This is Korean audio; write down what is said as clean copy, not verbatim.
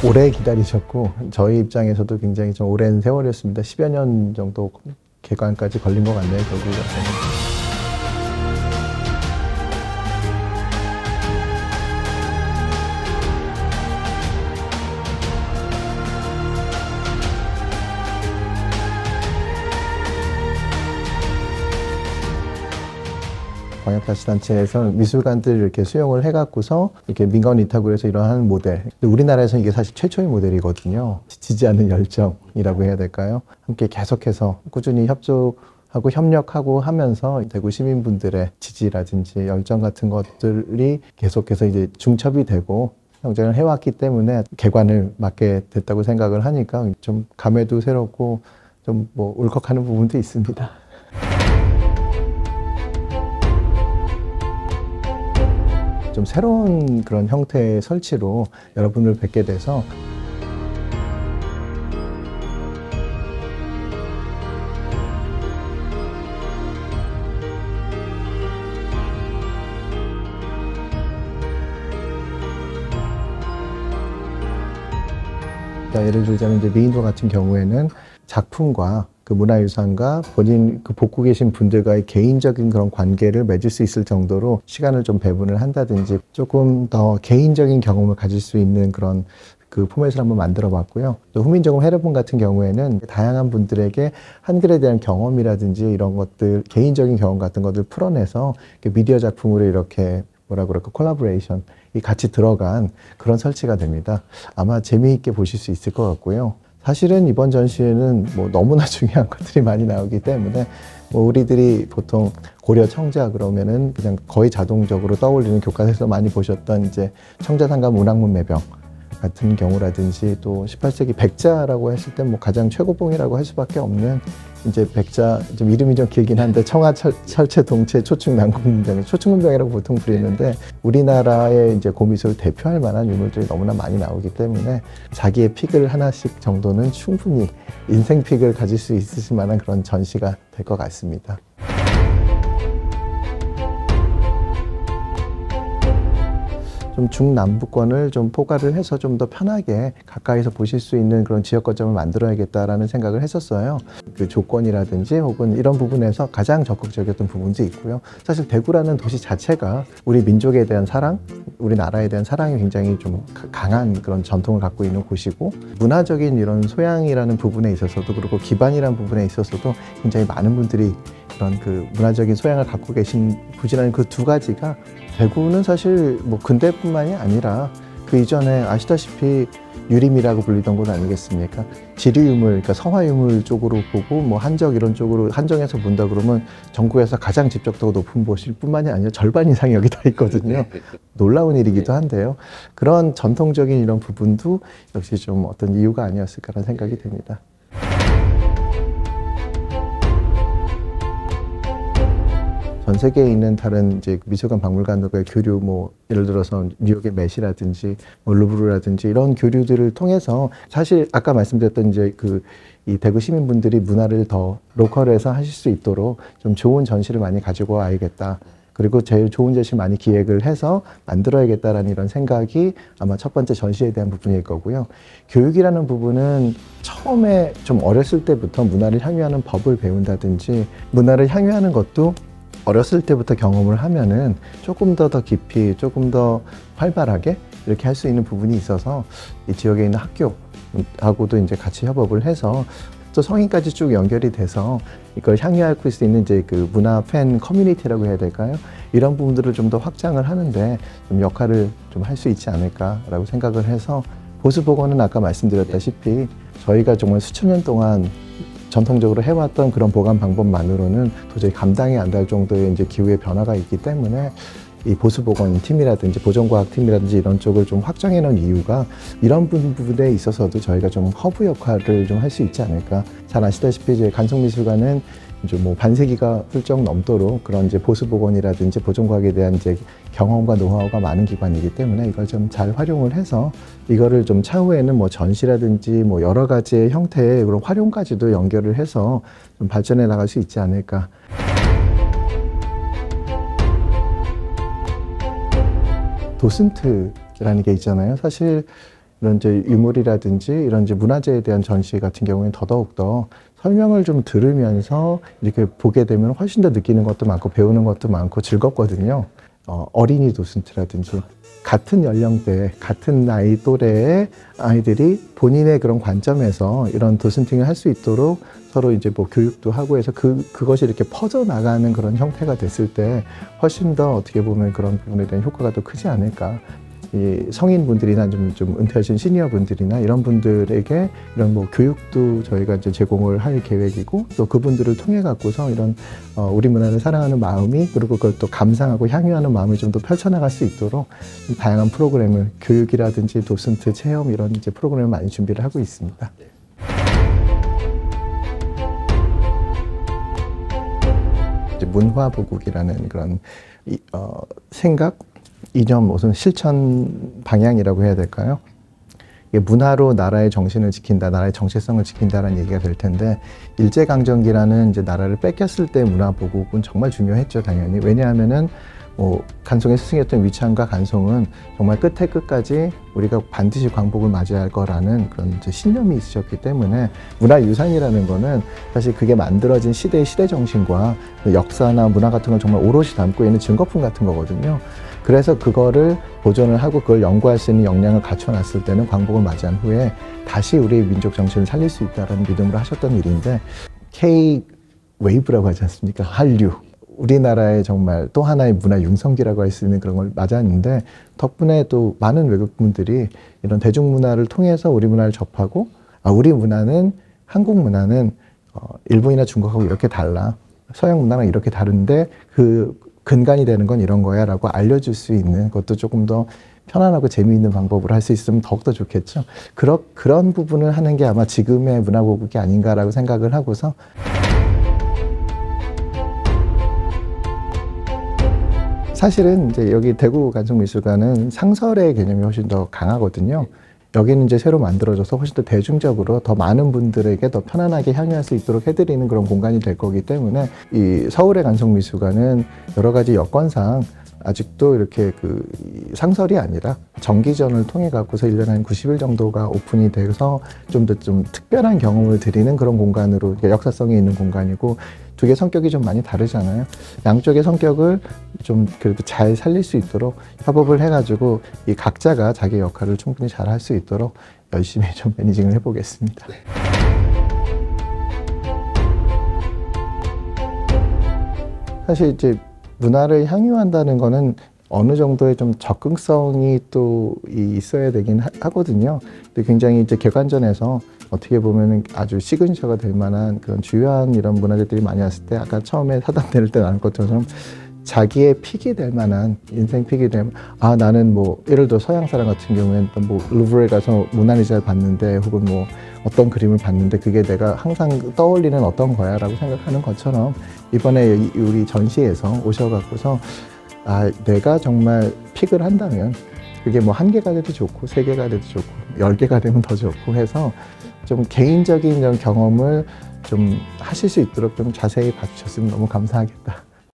오래 기다리셨고 저희 입장에서도 굉장히 좀 오랜 세월이었습니다. 10여 년 정도 개관까지 걸린 것 같네요, 결국은. 광역자치단체에서 미술관들을 이렇게 수용을 해갖고서 이렇게 민간 위탁으로 해서 이러한 모델. 우리나라에서는 이게 사실 최초의 모델이거든요. 지치지 않는 열정이라고 해야 될까요? 함께 계속해서 꾸준히 협조하고 협력하고 하면서 대구 시민분들의 지지라든지 열정 같은 것들이 계속해서 이제 중첩이 되고 경쟁을 해왔기 때문에 개관을 맡게 됐다고 생각을 하니까 좀 감회도 새롭고 좀 뭐 울컥하는 부분도 있습니다. 좀 새로운 그런 형태의 설치로 여러분을 뵙게 돼서 예를 들자면 이제 미인도 같은 경우에는 작품과 그 문화유산과 본인 그 복구 계신 분들과의 개인적인 그런 관계를 맺을 수 있을 정도로 시간을 좀 배분을 한다든지 조금 더 개인적인 경험을 가질 수 있는 그런 그 포맷을 한번 만들어 봤고요. 또 후민정음 해례본 같은 경우에는 다양한 분들에게 한글에 대한 경험이라든지 이런 것들, 개인적인 경험 같은 것들 풀어내서 미디어 작품으로 이렇게 뭐라 그럴까, 콜라보레이션이 같이 들어간 그런 설치가 됩니다. 아마 재미있게 보실 수 있을 것 같고요. 사실은 이번 전시회는 뭐 너무나 중요한 것들이 많이 나오기 때문에 뭐 우리들이 보통 고려 청자 그러면은 그냥 거의 자동적으로 떠올리는 교과서에서 많이 보셨던 이제 청자상가 문학문 매병 같은 경우라든지 또 18세기 백자라고 했을 때 뭐 가장 최고봉이라고 할 수밖에 없는 이제 백자, 좀 이름이 좀 길긴 한데 청하 철체 동체 초충 난국문병, 초충문병이라고 보통 부르는데 우리나라의 이제 고미술을 대표할 만한 유물들이 너무나 많이 나오기 때문에 자기의 픽을 하나씩 정도는 충분히 인생 픽을 가질 수 있으실 만한 그런 전시가 될 것 같습니다. 좀 중남부권을 좀 포괄을 해서 좀 더 편하게 가까이서 보실 수 있는 그런 지역 거점을 만들어야겠다라는 생각을 했었어요. 그 조건이라든지 혹은 이런 부분에서 가장 적극적이었던 부분도 있고요. 사실 대구라는 도시 자체가 우리 민족에 대한 사랑, 우리나라에 대한 사랑이 굉장히 좀 강한 그런 전통을 갖고 있는 곳이고 문화적인 이런 소양이라는 부분에 있어서도 그리고 기반이라는 부분에 있어서도 굉장히 많은 분들이 그런 그 문화적인 소양을 갖고 계신 부지런히 그 두 가지가 대구는 사실 뭐 근대뿐만이 아니라 그 이전에 아시다시피 유림이라고 불리던 곳 아니겠습니까? 지리유물, 그러니까 성화유물 쪽으로 보고 뭐 한적 이런 쪽으로 한정해서 본다 그러면 전국에서 가장 집적도가 높은 곳일 뿐만이 아니라 절반 이상이 여기 다 있거든요. 놀라운 일이기도 한데요. 그런 전통적인 이런 부분도 역시 좀 어떤 이유가 아니었을까라는 생각이 듭니다. 전 세계에 있는 다른 이제 미술관 박물관들과의 교류, 뭐 예를 들어서 뉴욕의 메시라든지 뭐 루브르라든지 이런 교류들을 통해서 사실 아까 말씀드렸던 이제 이 대구 시민분들이 문화를 더 로컬에서 하실 수 있도록 좀 좋은 전시를 많이 가지고 와야겠다. 그리고 제일 좋은 전시 많이 기획을 해서 만들어야겠다라는 이런 생각이 아마 첫 번째 전시에 대한 부분일 거고요. 교육이라는 부분은 처음에 좀 어렸을 때부터 문화를 향유하는 법을 배운다든지 문화를 향유하는 것도 어렸을 때부터 경험을 하면은 조금 더 깊이, 조금 더 활발하게 이렇게 할 수 있는 부분이 있어서 이 지역에 있는 학교하고도 이제 같이 협업을 해서 또 성인까지 쭉 연결이 돼서 이걸 향유할 수 있는 이제 그 문화 팬 커뮤니티라고 해야 될까요? 이런 부분들을 좀 더 확장을 하는데 좀 역할을 좀 할 수 있지 않을까라고 생각을 해서 보수복원은 아까 말씀드렸다시피 저희가 정말 수천 년 동안 전통적으로 해왔던 그런 보관 방법만으로는 도저히 감당이 안 될 정도의 이제 기후의 변화가 있기 때문에 이 보수보건 팀이라든지 보존과학팀이라든지 이런 쪽을 좀 확장해 놓은 이유가 이런 부분에 있어서도 저희가 좀 허브 역할을 좀 할 수 있지 않을까. 잘 아시다시피 이제 간송미술관은 이제 뭐 반세기가 훌쩍 넘도록 그런 이제 보수보건이라든지 보존과학에 대한 이제 경험과 노하우가 많은 기관이기 때문에 이걸 좀 잘 활용을 해서 이거를 좀 차후에는 뭐 전시라든지 뭐 여러 가지의 형태의 그런 활용까지도 연결을 해서 좀 발전해 나갈 수 있지 않을까. 도슨트라는 게 있잖아요. 사실 이런 이제 유물이라든지 이런 이제 문화재에 대한 전시 같은 경우에는 더더욱더 설명을 좀 들으면서 이렇게 보게 되면 훨씬 더 느끼는 것도 많고 배우는 것도 많고 즐겁거든요. 어린이 도슨트라든지 같은 연령대, 같은 나이 또래의 아이들이 본인의 그런 관점에서 이런 도슨팅을 할 수 있도록 서로 이제 뭐 교육도 하고 해서 그것이 이렇게 퍼져나가는 그런 형태가 됐을 때 훨씬 더 어떻게 보면 그런 부분에 대한 효과가 더 크지 않을까. 이 성인분들이나 좀 은퇴하신 시니어분들이나 이런 분들에게 이런 뭐 교육도 저희가 이제 제공을 할 계획이고 또 그분들을 통해 갖고서 이런 우리 문화를 사랑하는 마음이 그리고 그걸 또 감상하고 향유하는 마음을 좀 더 펼쳐나갈 수 있도록 좀 다양한 프로그램을 교육이라든지 도슨트 체험 이런 이제 프로그램을 많이 준비를 하고 있습니다. 이제 문화보국이라는 그런 생각 이념, 무슨 실천 방향이라고 해야 될까요? 이게 문화로 나라의 정신을 지킨다, 나라의 정체성을 지킨다라는 얘기가 될 텐데 일제강점기라는 이제 나라를 뺏겼을 때 문화보국은 정말 중요했죠, 당연히. 왜냐하면은 뭐 간송의 스승이었던 위창과 간송은 정말 끝에 끝까지 우리가 반드시 광복을 맞이할 거라는 그런 이제 신념이 있으셨기 때문에 문화유산이라는 거는 사실 그게 만들어진 시대의 시대 정신과 역사나 문화 같은 걸 정말 오롯이 담고 있는 증거품 같은 거거든요. 그래서 그거를 보존을 하고 그걸 연구할 수 있는 역량을 갖춰놨을 때는 광복을 맞이한 후에 다시 우리의 민족 정신을 살릴 수 있다는 믿음으로 하셨던 일인데 K-웨이브라고 하지 않습니까? 한류. 우리나라의 정말 또 하나의 문화 융성기라고 할 수 있는 그런 걸 맞았는데 덕분에 또 많은 외국분들이 이런 대중문화를 통해서 우리 문화를 접하고 우리 문화는 한국 문화는 일본이나 중국하고 이렇게 달라. 서양 문화랑 이렇게 다른데 그 근간이 되는 건 이런 거야 라고 알려줄 수 있는 것도 조금 더 편안하고 재미있는 방법으로 할 수 있으면 더욱더 좋겠죠. 그런 부분을 하는 게 아마 지금의 문화보국이 아닌가라고 생각을 하고서 사실은 이제 여기 대구 간송미술관은 상설의 개념이 훨씬 더 강하거든요. 여기는 이제 새로 만들어져서 훨씬 더 대중적으로 더 많은 분들에게 더 편안하게 향유할 수 있도록 해드리는 그런 공간이 될 거기 때문에 이 서울의 간송미술관은 여러 가지 여건상 아직도 이렇게 그 상설이 아니라 정기전을 통해 갖고서 1년에 한 90일 정도가 오픈이 돼서 좀 더 좀 특별한 경험을 드리는 그런 공간으로 역사성이 있는 공간이고 두 개 성격이 좀 많이 다르잖아요. 양쪽의 성격을 좀 그래도 잘 살릴 수 있도록 협업을 해가지고 이 각자가 자기 역할을 충분히 잘 할 수 있도록 열심히 좀 매니징을 해보겠습니다. 사실 이제 문화를 향유한다는 거는 어느 정도의 좀 접근성이 또 있어야 되긴 하거든요. 근데 굉장히 이제 객관전에서 어떻게 보면은 아주 시그니처가 될 만한 그런 주요한 이런 문화재들이 많이 왔을 때 아까 처음에 사담 내릴 때 나눈 것처럼 자기의 픽이 될 만한 인생 픽이 되면 나는 뭐 예를 들어 서양 사람 같은 경우에는 뭐 루브르에 가서 모나리자를 봤는데 혹은 뭐 어떤 그림을 봤는데 그게 내가 항상 떠올리는 어떤 거야 라고 생각하는 것처럼 이번에 우리 전시에서 오셔갖고서 내가 정말 픽을 한다면 그게 뭐 1개가 돼도 좋고 3개가 돼도 좋고 10개가 되면 더 좋고 해서 좀 개인적인 이런 경험을 좀 하실 수 있도록 좀 자세히 봐주셨으면 너무 감사하겠다.